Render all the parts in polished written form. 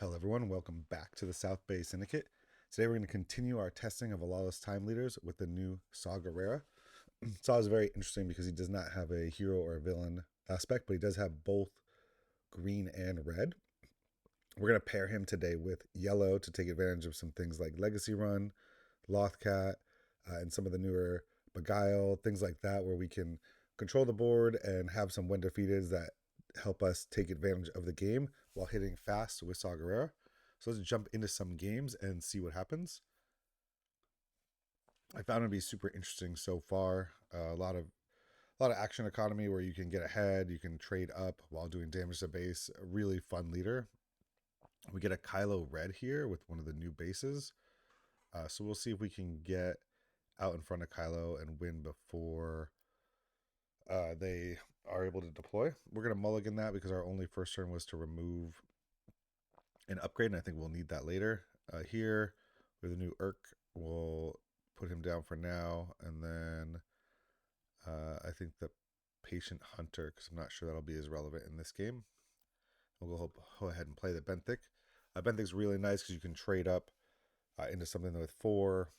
Hello everyone, welcome back to the South Bay Syndicate. Today we're going to continue our testing of a Lawless Time leaders with the new Gerrera. Saw is very interesting because he does not have a hero or a villain aspect, but he does have both green and red. We're going to pair him today with yellow to take advantage of some things like Legacy Run, Lothcat, and some of the newer Beguile, things like that, where we can control the board and have some when defeateds that help us take advantage of the game while hitting fast with Gerrera. So let's jump into some games and see what happens. I found it to be super interesting so far. A lot of action economy where you can get ahead, you can trade up while doing damage to base. A really fun leader. We get a Kylo red here with one of the new bases. So we'll see if we can get out in front of Kylo and win before they are able to deploy. We're going to mulligan that because our only first turn was to remove an upgrade, and I think we'll need that later. Here, with a new Urk, we'll put him down for now, and then I think the Patient Hunter, because I'm not sure that'll be as relevant in this game. We'll go ahead and play the Benthic. Benthic's really nice because you can trade up into something with 4,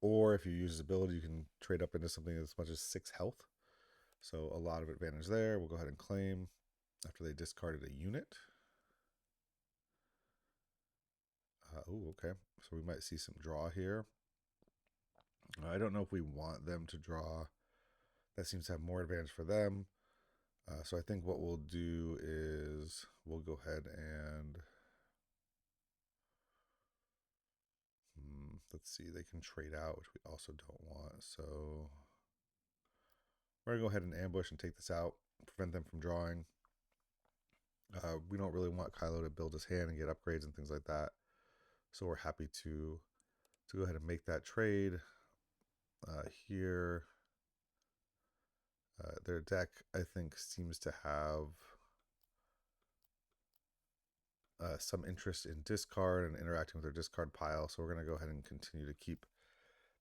or if you use his ability, you can trade up into something as much as 6 health. So a lot of advantage there. We'll go ahead and claim after they discarded a unit. Okay. So we might see some draw here. I don't know if we want them to draw. That seems to have more advantage for them. So I think what we'll do is we'll go ahead and let's see. They can trade out, which we also don't want. So we're going to go ahead and ambush and take this out, prevent them from drawing. We don't really want Kylo to build his hand and get upgrades and things like that. So we're happy to go ahead and make that trade. Here, their deck, I think, seems to have some interest in discard and interacting with their discard pile. So we're going to go ahead and continue to keep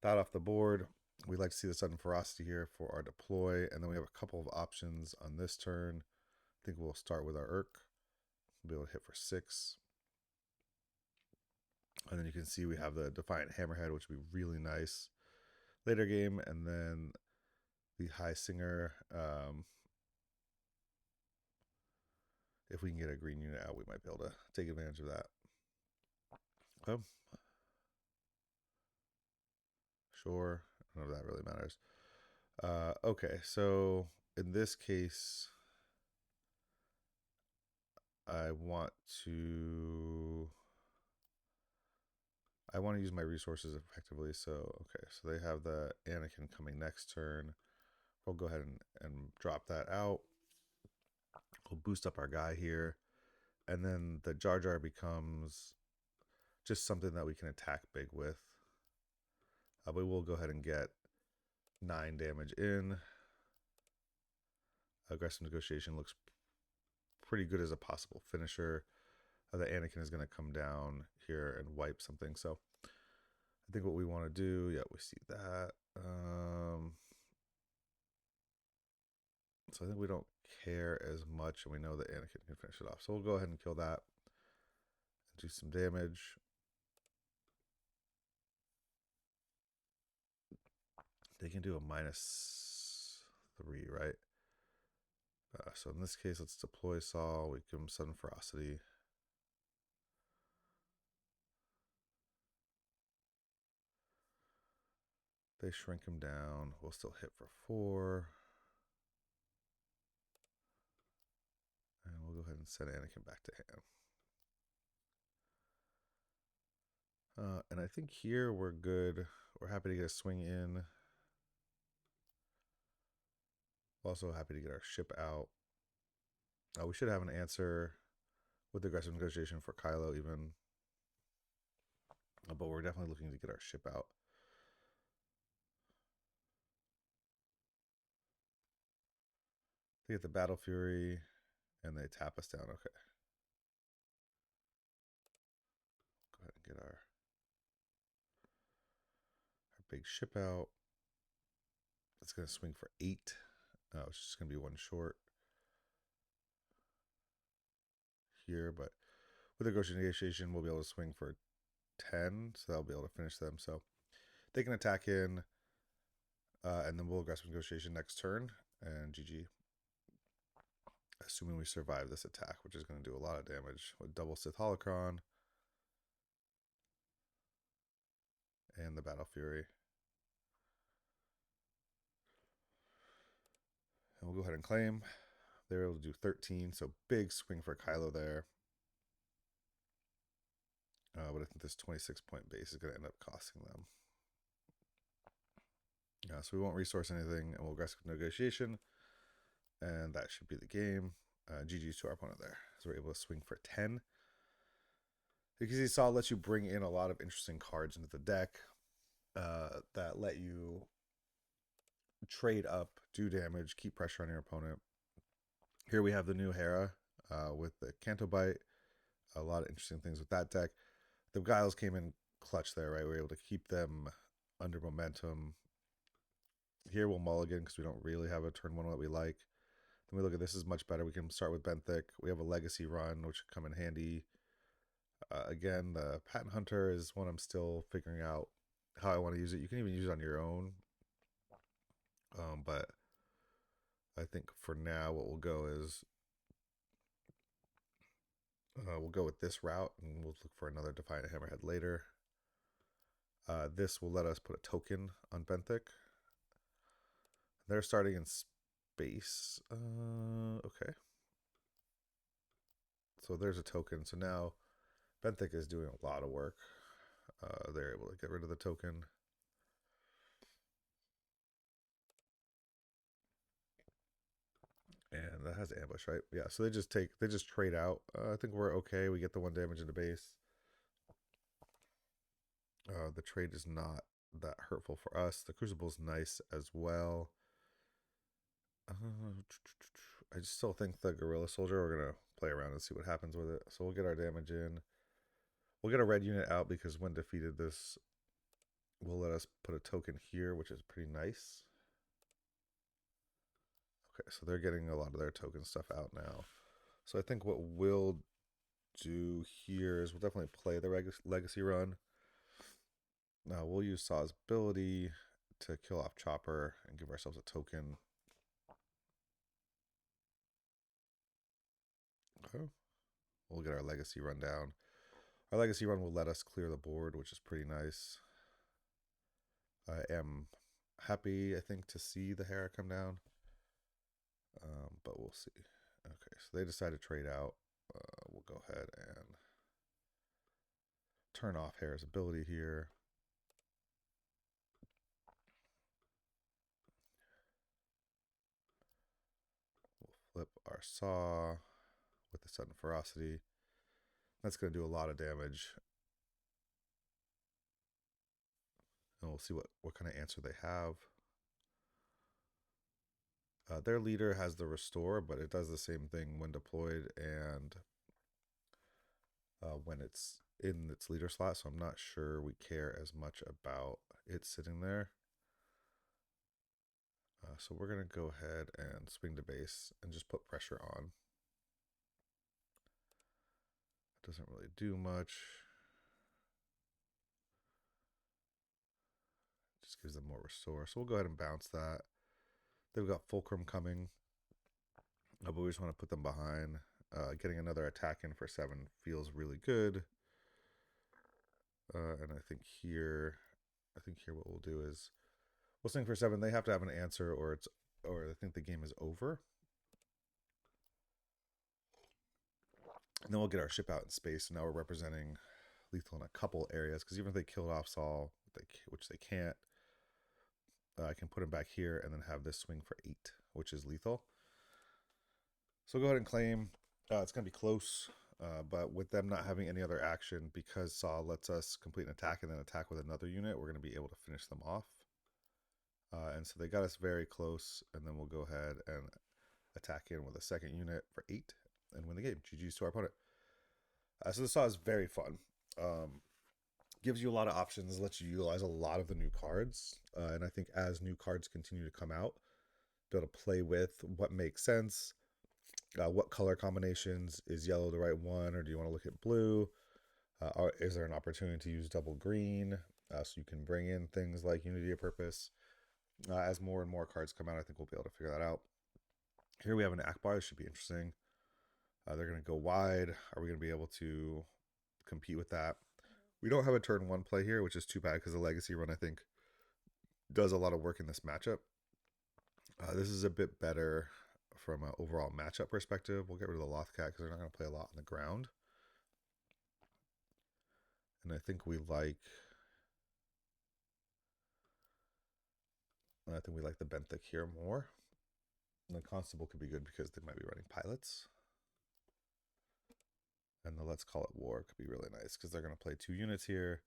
that off the board. We like to see the sudden ferocity here for our deploy. And then we have a couple of options on this turn. I think we'll start with our Urk. We'll be able to hit for 6. And then you can see we have the Defiant Hammerhead, which would be really nice later game. And then the High Singer. If we can get a green unit out, we might be able to take advantage of that. Okay. Sure. I don't know if that really matters. Okay, so in this case, I want to use my resources effectively. So, okay, so they have the Anakin coming next turn. We'll go ahead and drop that out. We'll boost up our guy here. And then the Jar Jar becomes just something that we can attack big with. We will go ahead and get 9 damage in. Aggressive Negotiation looks pretty good as a possible finisher. The Anakin is going to come down here and wipe something. So I think what we want to do, yeah, we see that. So I think we don't care as much, and we know that Anakin can finish it off. So we'll go ahead and kill that and do some damage. They can do a -3, right? So in this case, let's deploy Saw. We give him Sudden Ferocity. They shrink him down. We'll still hit for 4. And we'll go ahead and send Anakin back to hand. And I think here we're good. We're happy to get a swing in. Also happy to get our ship out. We should have an answer with aggressive negotiation for Kylo even. But we're definitely looking to get our ship out. They get the Battle Fury and they tap us down. Okay. Go ahead and get our big ship out. It's going to swing for 8. It's just going to be 1 short here, but With negotiation, we'll be able to swing for 10, so that'll be able to finish them. So they can attack in, and then we'll aggressive negotiation next turn, and GG. Assuming we survive this attack, which is going to do a lot of damage with double Sith Holocron and the Battle Fury. And we'll go ahead and claim. They were able to do 13, so big swing for Kylo there. But I think this 26-point base is going to end up costing them. So we won't resource anything, and we'll aggressive negotiation. And that should be the game. GG's to our opponent there. So we're able to swing for 10. Because you saw, lets you bring in a lot of interesting cards into the deck that let you trade up, do damage, keep pressure on your opponent. Here we have the new Hera with the Canto Bite. A lot of interesting things with that deck. The Guiles came in clutch there, right? We were able to keep them under momentum. Here we'll mulligan because we don't really have a turn one that we like. Then we look at this is much better. We can start with Benthic. We have a Legacy run, which could come in handy. Again, the Patent Hunter is one I'm still figuring out how I want to use it. You can even use it on your own. But I think for now what we'll go is we'll go with this route, and we'll look for another Defiant Hammerhead later. This will let us put a token on Benthic. They're starting in space. Okay. So there's a token. So now Benthic is doing a lot of work. They're able to get rid of the token. And that has ambush, right? Yeah, so they just trade out. I think we're okay. We get the 1 damage into base. The trade is not that hurtful for us. The Crucible's nice as well. I just still think the Guerrilla Soldier, we're going to play around and see what happens with it. So we'll get our damage in. We'll get a red unit out because when defeated, this will let us put a token here, which is pretty nice. Okay, so they're getting a lot of their token stuff out now. So I think what we'll do here is we'll definitely play the Legacy run. Now we'll use Saw's ability to kill off Chopper and give ourselves a token. Okay. We'll get our Legacy run down. Our Legacy run will let us clear the board, which is pretty nice. I am happy, I think, to see the Hera come down. But we'll see. Okay, so they decide to trade out. We'll go ahead and turn off Hera's ability here. We'll flip our Saw with the Sudden Ferocity. That's going to do a lot of damage. And we'll see what kind of answer they have. Their leader has the Restore, but it does the same thing when deployed and when it's in its leader slot, so I'm not sure we care as much about it sitting there. So we're going to go ahead and swing to base and just put pressure on. It doesn't really do much. Just gives them more Restore. So we'll go ahead and bounce that. They've got Fulcrum coming, but we just want to put them behind. Getting another attack in for 7 feels really good. And I think here what we'll do is we'll swing for 7. They have to have an answer, or I think the game is over. And then we'll get our ship out in space. So now we're representing lethal in a couple areas, because even if they killed off Saul, which they can't, I can put him back here and then have this swing for 8, which is lethal. So go ahead and claim. It's going to be close, but with them not having any other action, because Saw lets us complete an attack and then attack with another unit, we're going to be able to finish them off. And so they got us very close, and then we'll go ahead and attack in with a second unit for 8 and win the game. GG's to our opponent. So the Saw is very fun. Gives you a lot of options, lets you utilize a lot of the new cards. And I think as new cards continue to come out, be able to play with what makes sense. What color combinations? Is yellow the right one, or do you want to look at blue? Is there an opportunity to use double green so you can bring in things like Unity of Purpose? As more and more cards come out, I think we'll be able to figure that out. Here we have an Akbar. This should be interesting. They're going to go wide. Are we going to be able to compete with that? We don't have a turn one play here, which is too bad because the Legacy run, I think, does a lot of work in this matchup. This is a bit better from an overall matchup perspective. We'll get rid of the Lothcat because they're not going to play a lot on the ground. And I think we like the Benthic here more. And the Constable could be good because they might be running pilots. And the Let's Call It War could be really nice because they're going to play 2 units here.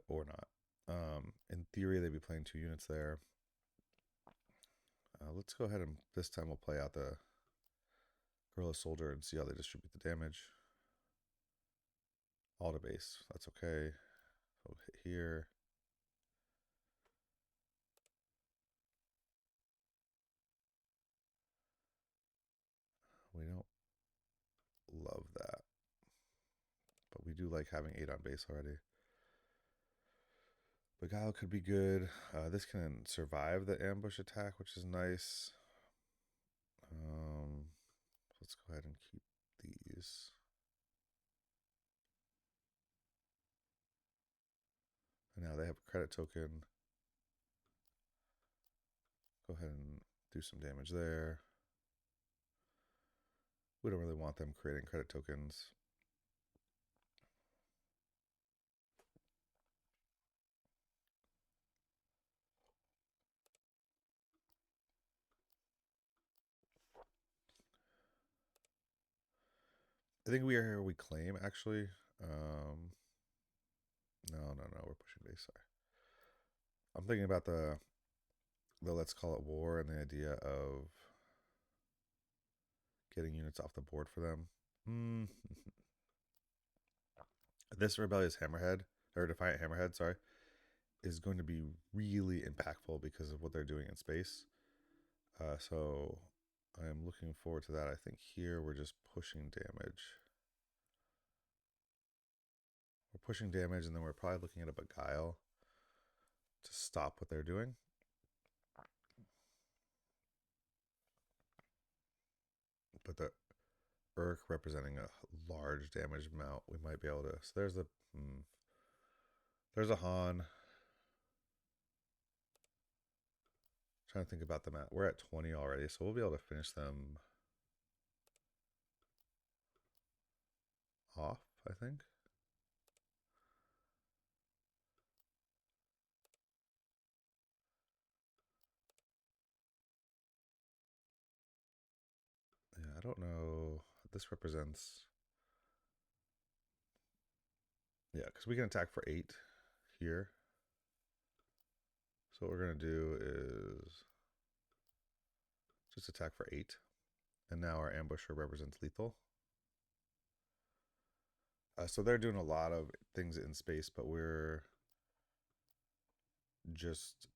Or not. In theory, they'd be playing 2 units there. Let's go ahead and this time we'll play out the Guerrilla Soldier and see how they distribute the damage. All to base. That's okay. We'll hit here. We don't love that. But we do like having 8 on base already. Beguile could be good. This can survive the ambush attack, which is nice. Let's go ahead and keep these. And now they have a credit token. Go ahead and do some damage there. We don't really want them creating credit tokens. I think we claim actually. No, we're pushing base. Sorry, I'm thinking about the Let's Call It War and the idea of getting units off the board for them. This Rebellious Hammerhead, or Defiant Hammerhead, sorry, is going to be really impactful because of what they're doing in space. So I am looking forward to that. I think here we're just pushing damage. We're pushing damage, and then we're probably looking at a Beguile to stop what they're doing. But the Urk representing a large damage amount, we might be able to. So there's a Han. Trying to think about the map. We're at 20 already, so we'll be able to finish them off, I think. Yeah, I don't know. This represents. Yeah, because we can attack for 8 here. So what we're going to do is just attack for 8. And now our ambusher represents lethal. So they're doing a lot of things in space, but we're just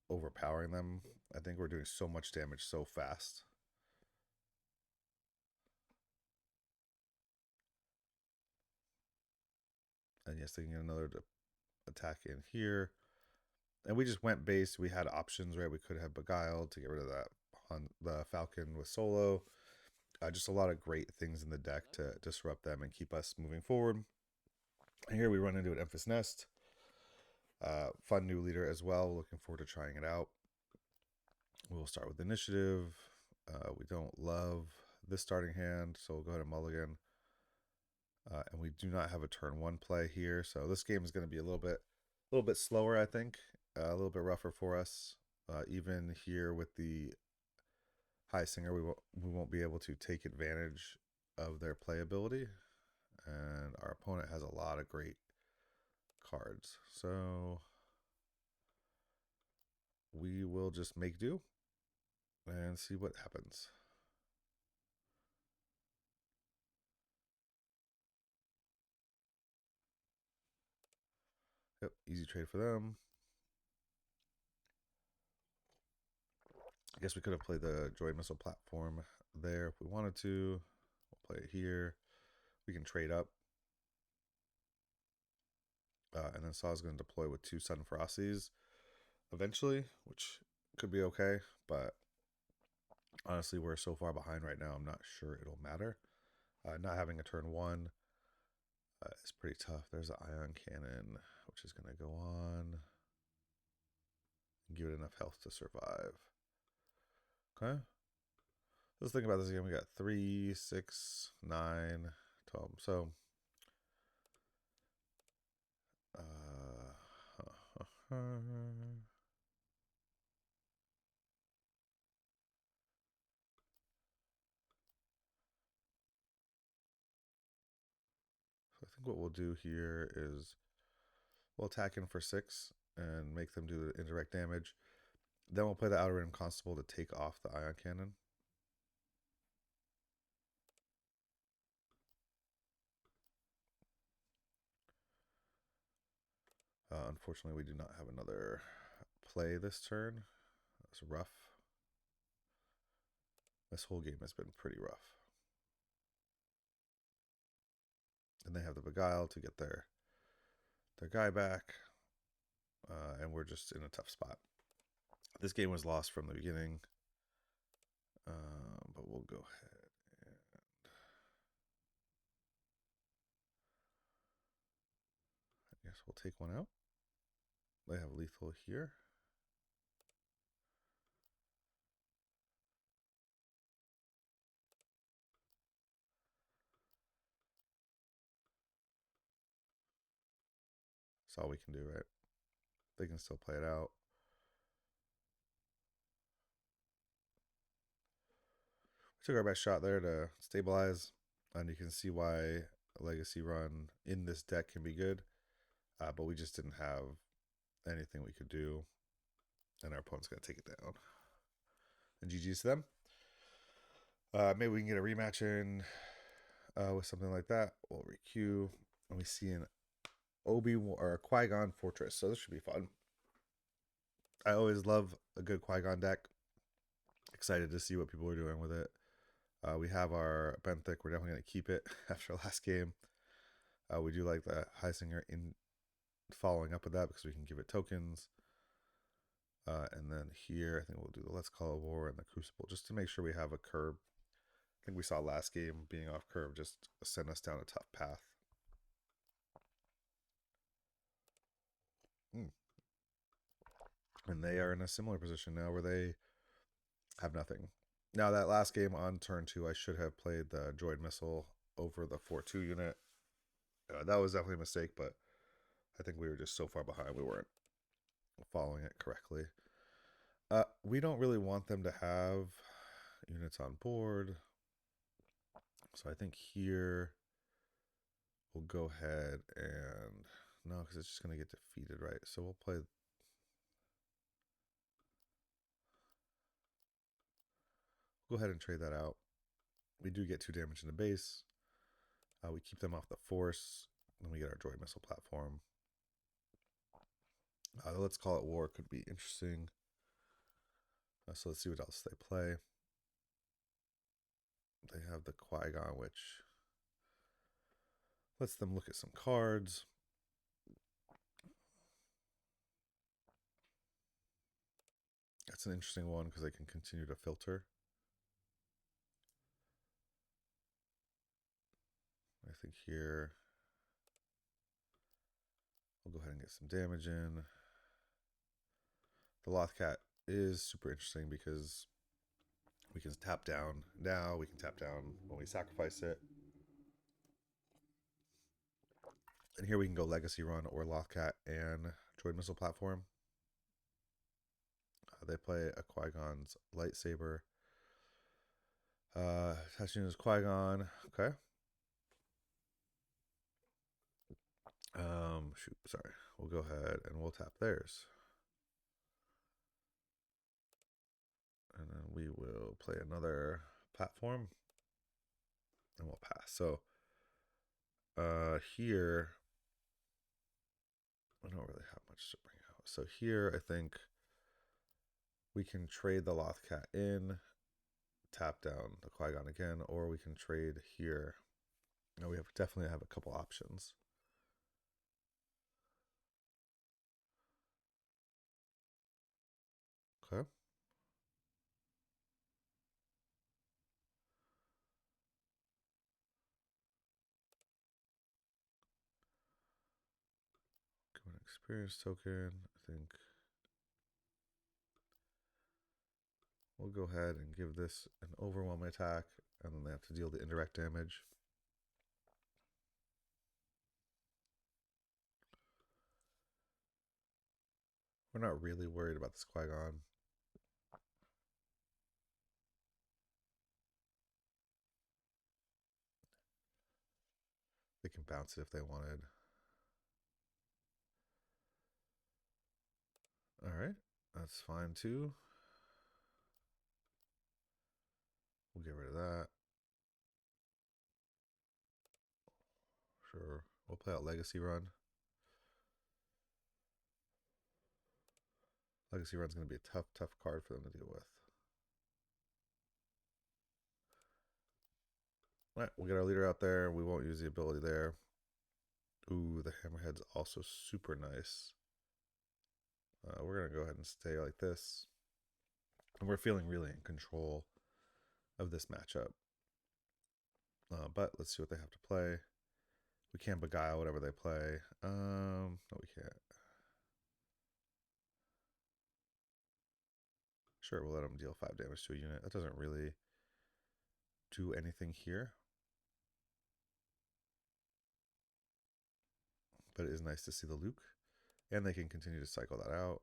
overpowering them. I think we're doing so much damage so fast. And yes, they can get another attack in here. And we just went base. We had options, right? We could have Beguiled to get rid of that on the Falcon with Solo. Just a lot of great things in the deck to disrupt them and keep us moving forward. And here we run into an Enfys Nest. Fun new leader as well. Looking forward to trying it out. We'll start with initiative. We don't love this starting hand, so we'll go ahead and mulligan. And we do not have a turn 1 play here, so this game is going to be a little bit slower, I think. A little bit rougher for us. Even here with the High Singer, we won't be able to take advantage of their playability. And our opponent has a lot of great cards. So we will just make do and see what happens. Yep, easy trade for them. I guess we could have played the droid missile platform there if we wanted to. We'll play it here. We can trade up. And then Saw's going to deploy with 2 Sudden Ferocities eventually, which could be okay. But honestly, we're so far behind right now, I'm not sure it'll matter. Not having a turn 1 is pretty tough. There's an Ion Cannon, which is going to go on. Give it enough health to survive. Okay. Let's think about this again. We got 3, 6, 9, 12. So, so I think what we'll do here is we'll attack in for 6 and make them do the indirect damage. Then we'll play the Outer Rim Constable to take off the Ion Cannon. Unfortunately, we do not have another play this turn. That's rough. This whole game has been pretty rough. And they have the Beguile to get their guy back. And we're just in a tough spot. This game was lost from the beginning. But we'll go ahead and I guess we'll take one out. They have lethal here. That's all we can do, right? They can still play it out. We took our best shot there to stabilize, and you can see why a legacy run in this deck can be good. But we just didn't have anything we could do, and our opponent's going to take it down. And GG's to them. Maybe we can get a rematch in with something like that. We'll requeue, and we see an Qui-Gon Fortress, so this should be fun. I always love a good Qui-Gon deck. Excited to see what people are doing with it. We have our Benthic. We're definitely going to keep it after last game. We do like the Heisinger in following up with that because we can give it tokens. And then here, I think we'll do the Let's Call a War and the Crucible just to make sure we have a curb. I think we saw last game being off curve just sent us down a tough path. And they are in a similar position now where they have nothing. Now, that last game on turn 2, I should have played the Droid Missile over the 4-2 unit. That was definitely a mistake, but I think we were just so far behind we weren't following it correctly. We don't really want them to have units on board. So I think here we'll go ahead and... No, because it's just going to get defeated, right? So we'll play... Go ahead and trade that out. We do get 2 damage in the base. We keep them off the force. Then we get our Droid Missile platform. Let's Call it War could be interesting. So let's see what else they play. They have the Qui-Gon, which lets them look at some cards. That's an interesting one because they can continue to filter. I think here we'll go ahead and get some damage in. The Lothcat is super interesting because we can tap down now, we can tap down when we sacrifice it. And here we can go Legacy Run or Lothcat and Droid Missile Platform. They play a Qui-Gon's lightsaber. Attaching his Qui-Gon. Okay. Shoot, sorry. We'll go ahead and we'll tap theirs. And then we will play another platform. And we'll pass. So here, I don't really have much to bring out. So here, I think we can trade the Lothcat in tap down the Qui-Gon again, or we can trade here. Now we definitely have a couple options. Okay. Give an experience token. I think we'll go ahead and give this an Overwhelm attack, and then they have to deal the indirect damage. We're not really worried about this Qui-Gon. They can bounce it if they wanted. Alright, that's fine too. We'll get rid of that. Sure. We'll play out Legacy Run. Legacy Run's going to be a tough card for them to deal with. Alright, we'll get our leader out there. We won't use the ability there. Ooh, the Hammerhead's also super nice. We're going to go ahead and stay like this. And we're feeling really in control of this matchup. But let's see what they have to play. We can't beguile whatever they play. No, we can't. Sure, we'll let them deal 5 damage to a unit. That doesn't really do anything here. But it is nice to see the Luke. And they can continue to cycle that out.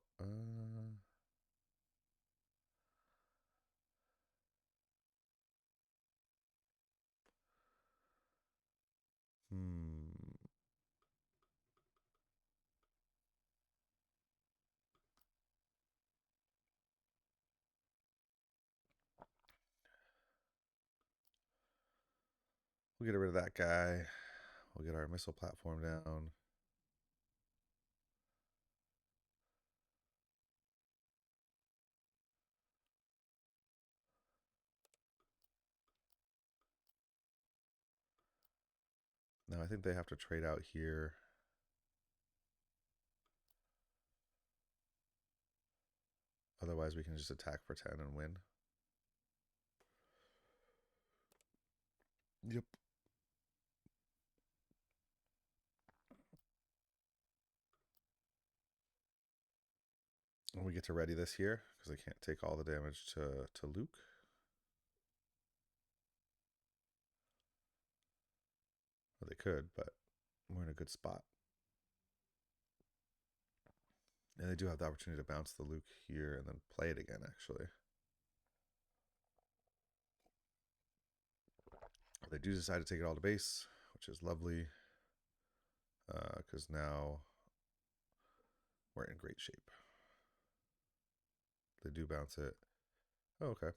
We'll get rid of that guy. We'll get our missile platform down. Now I think they have to trade out here. Otherwise we can just attack for 10 and win. Yep. And we get to ready this here because they can't take all the damage to Luke. Well, they could, but we're in a good spot. And they do have the opportunity to bounce the Luke here and then play it again, actually. They do decide to take it all to base, which is lovely. Because now we're in great shape. They do bounce it. Oh, okay.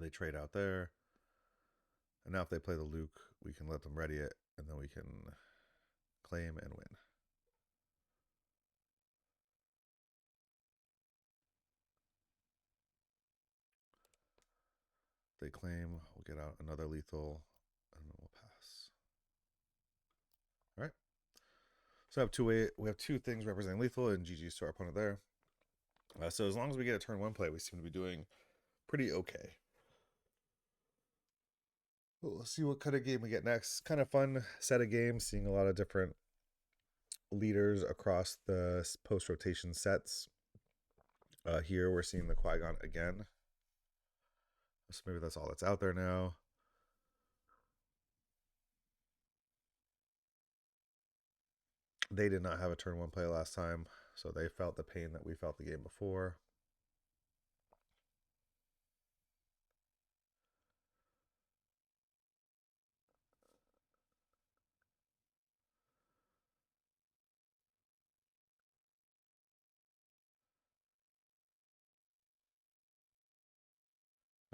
They trade out there. And now if they play the Luke, we can let them ready it, and then we can claim and win. They claim, we'll get out another lethal, and then we'll pass. All right. So we have two things representing lethal, and GG's to our opponent there. So as long as we get a turn 1 play, we seem to be doing pretty okay. We'll see what kind of game we get next. Kind of fun set of games, seeing a lot of different leaders across the post-rotation sets. Here we're seeing the Qui-Gon again. So maybe that's all that's out there now. They did not have a turn 1 play last time, so they felt the pain that we felt the game before.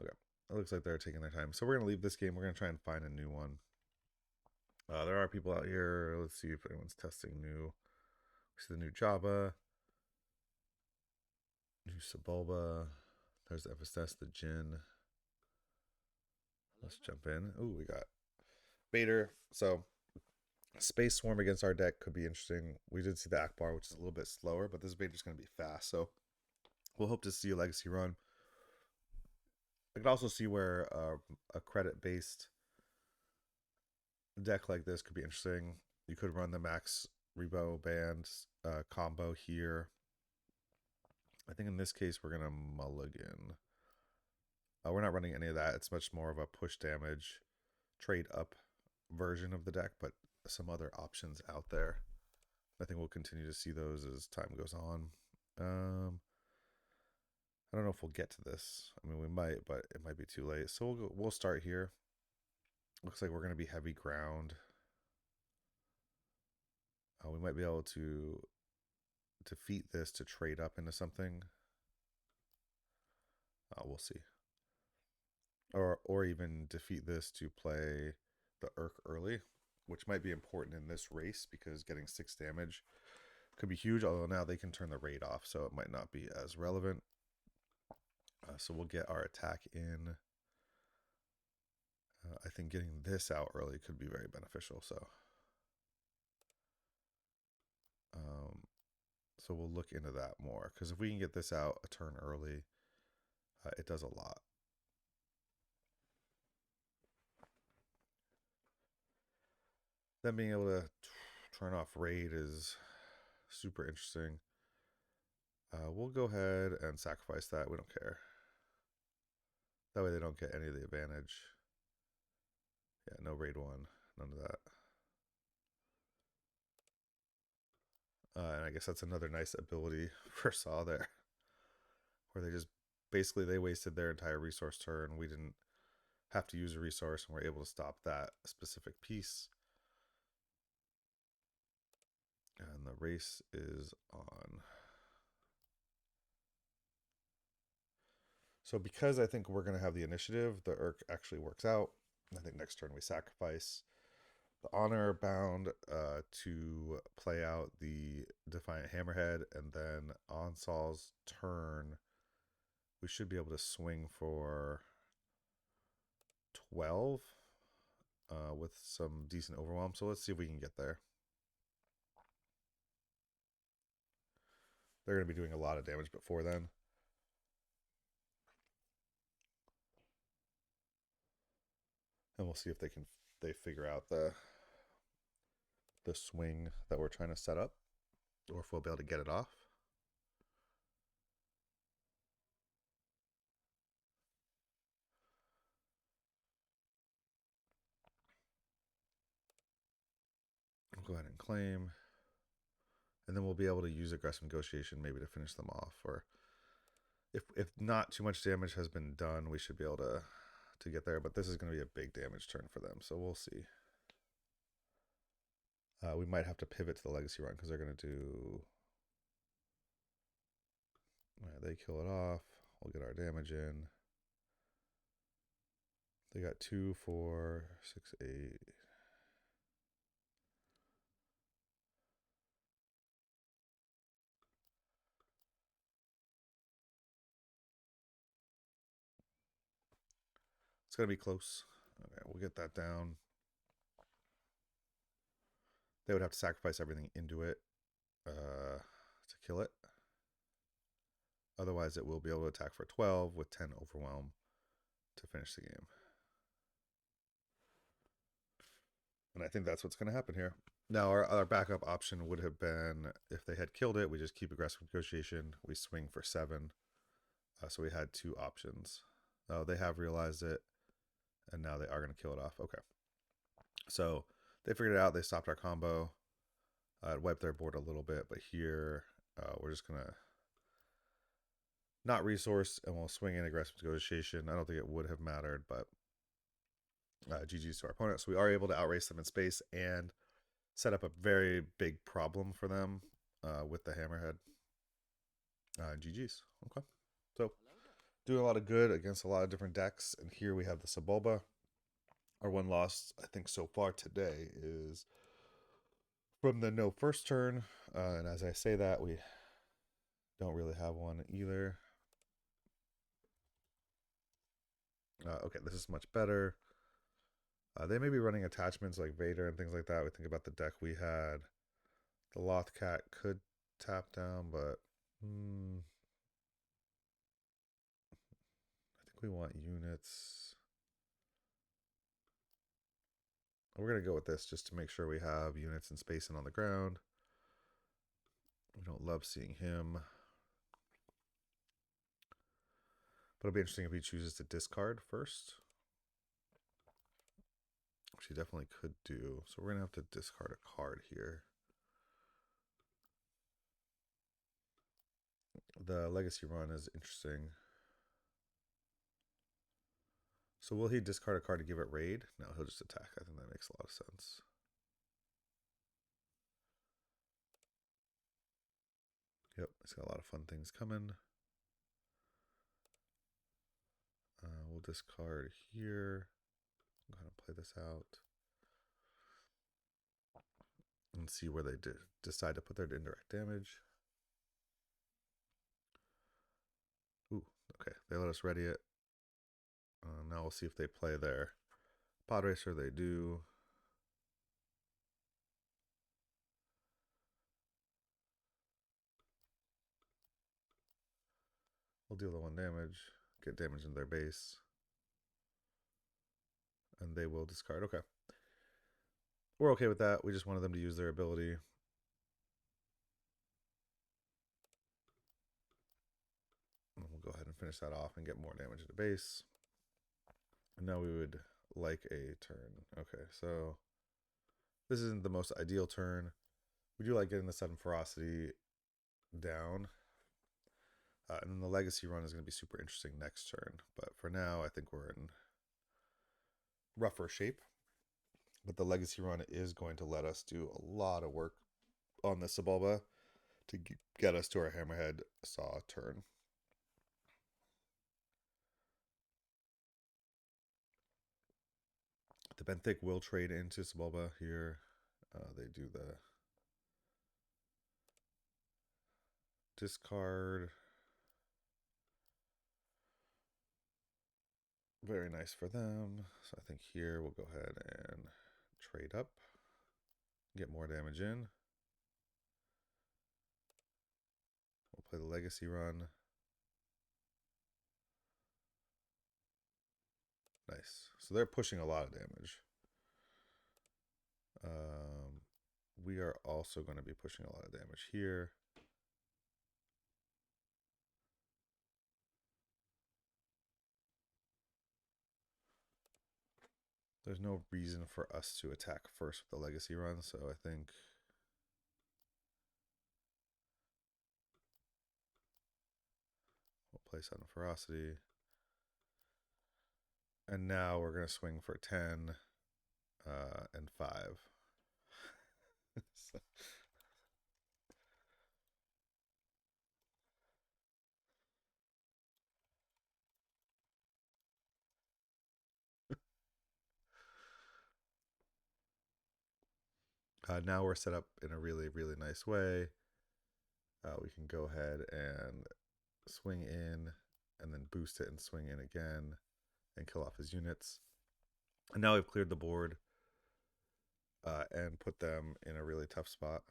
Okay, it looks like they're taking their time. So we're going to leave this game. We're going to try and find a new one. There are people out here. Let's see if anyone's testing new. We see the new Jabba, new use Sebulba. There's the Enfys, the Jin. Let's jump in. Ooh, we got Vader. So Space Swarm against our deck could be interesting. We did see the Akbar, which is a little bit slower, but this Vader's going to be fast. So we'll hope to see a legacy run. I could also see where a credit-based deck like this could be interesting. You could run the max Rebo band combo here. I think in this case we're gonna mulligan. We're not running any of that. It's much more of a push damage, trade up version of the deck, but some other options out there. I think we'll continue to see those as time goes on. I don't know if we'll get to this. I mean, we might, but it might be too late. So we'll start here. Looks like we're going to be heavy ground. We might be able to defeat this to trade up into something. We'll see. Or even defeat this to play the Urk early, which might be important in this race because getting 6 damage could be huge, although now they can turn the raid off, so it might not be as relevant. So we'll get our attack in. I think getting this out early could be very beneficial, so we'll look into that more, because if we can get this out a turn early, it does a lot. Then being able to turn off raid is super interesting. We'll go ahead and sacrifice that. We don't care. That way they don't get any of the advantage. Yeah, no raid 1. None of that. And I guess that's another nice ability for Saw there, where they just basically they wasted their entire resource turn. We didn't have to use a resource, and we're able to stop that specific piece. And the race is on. So because I think we're going to have the initiative, the Urk actually works out. I think next turn we sacrifice the honor bound to play out the Defiant Hammerhead, and then on Saul's turn, we should be able to swing for 12 with some decent overwhelm. So let's see if we can get there. They're going to be doing a lot of damage before then. And we'll see if they figure out the swing that we're trying to set up, or if we'll be able to get it off. We'll go ahead and claim, and then we'll be able to use aggressive negotiation maybe to finish them off, or if not too much damage has been done, we should be able to get there. But this is going to be a big damage turn for them, so we'll see. We might have to pivot to the legacy run because they're going to do. They kill it off. We'll get our damage in. They got 2, 4, 6, 8. It's going to be close. Okay, we'll get that down. They would have to sacrifice everything into it to kill it. Otherwise, it will be able to attack for 12 with 10 overwhelm to finish the game. And I think that's what's going to happen here. Now, our backup option would have been, if they had killed it, we just keep aggressive negotiation. We swing for 7. So we had 2 options. They have realized it, and now they are going to kill it off. Okay. So they figured it out. They stopped our combo. It wiped their board a little bit, but here we're just going to not resource, and we'll swing in aggressive negotiation. I don't think it would have mattered, but GG's to our opponent. So we are able to outrace them in space and set up a very big problem for them with the Hammerhead. GG's. Okay. So doing a lot of good against a lot of different decks. And here we have the Sebulba. Our one loss, I think, so far today is from the no first turn. And as I say that, we don't really have one either. Okay, this is much better. They may be running attachments like Vader and things like that. We think about the deck we had. The Loth Cat could tap down, but I think we want units. We're going to go with this just to make sure we have units and spacing on the ground. We don't love seeing him. But it'll be interesting if he chooses to discard first. Which he definitely could do. So we're going to have to discard a card here. The Legacy run is interesting. So will he discard a card to give it raid? No, he'll just attack. I think that makes a lot of sense. Yep, he's got a lot of fun things coming. We'll discard here. Go ahead and play this out. And see where they decide to put their indirect damage. Ooh, okay. They let us ready it. Now we'll see if they play their pod racer. They do. We'll deal the 1 damage, get damage in their base, and they will discard. Okay. We're okay with that. We just wanted them to use their ability. And we'll go ahead and finish that off and get more damage in the base. And now we would like a turn. Okay, so this isn't the most ideal turn. We do like getting the sudden ferocity down. And then the legacy run is going to be super interesting next turn. But for now, I think we're in rougher shape. But the legacy run is going to let us do a lot of work on the Sebulba to get us to our hammerhead saw turn. The Benthic will trade into Sebulba here. They do the discard. Very nice for them. So I think here we'll go ahead and trade up. Get more damage in. We'll play the legacy run. Nice. So they're pushing a lot of damage. We are also going to be pushing a lot of damage here. There's no reason for us to attack first with the legacy run, so I think we'll play Sudden Ferocity. And now we're going to swing for 10 and 5. So. Now we're set up in a really, really nice way. We can go ahead and swing in and then boost it and swing in again and kill off his units. And now we've cleared the board and put them in a really tough spot.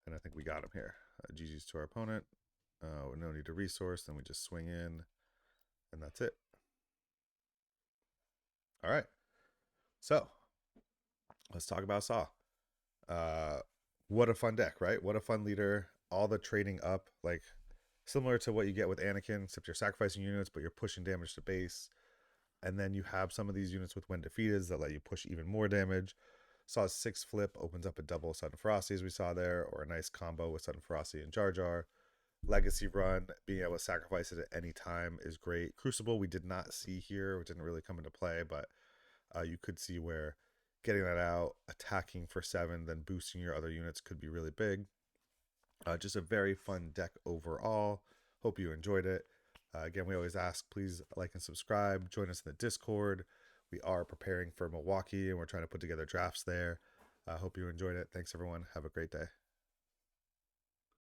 And I think we got him here. GG's to our opponent. No need to resource. Then we just swing in, and that's it. All right. So let's talk about Saw. What a fun deck, right? What a fun leader. All the trading up, like similar to what you get with Anakin, except you're sacrificing units, but you're pushing damage to base. And then you have some of these units with when defeated that let you push even more damage. Saw's 6 flip opens up a double Sudden Ferocity as we saw there, or a nice combo with Sudden Ferocity and Jar Jar. Legacy run, being able to sacrifice it at any time is great. Crucible we did not see here, which didn't really come into play, but you could see where getting that out, attacking for 7, then boosting your other units could be really big. Just a very fun deck overall. Hope you enjoyed it. Again, we always ask, please like and subscribe. Join us in the Discord. We are preparing for Milwaukee, and we're trying to put together drafts there. I hope you enjoyed it. Thanks, everyone. Have a great day.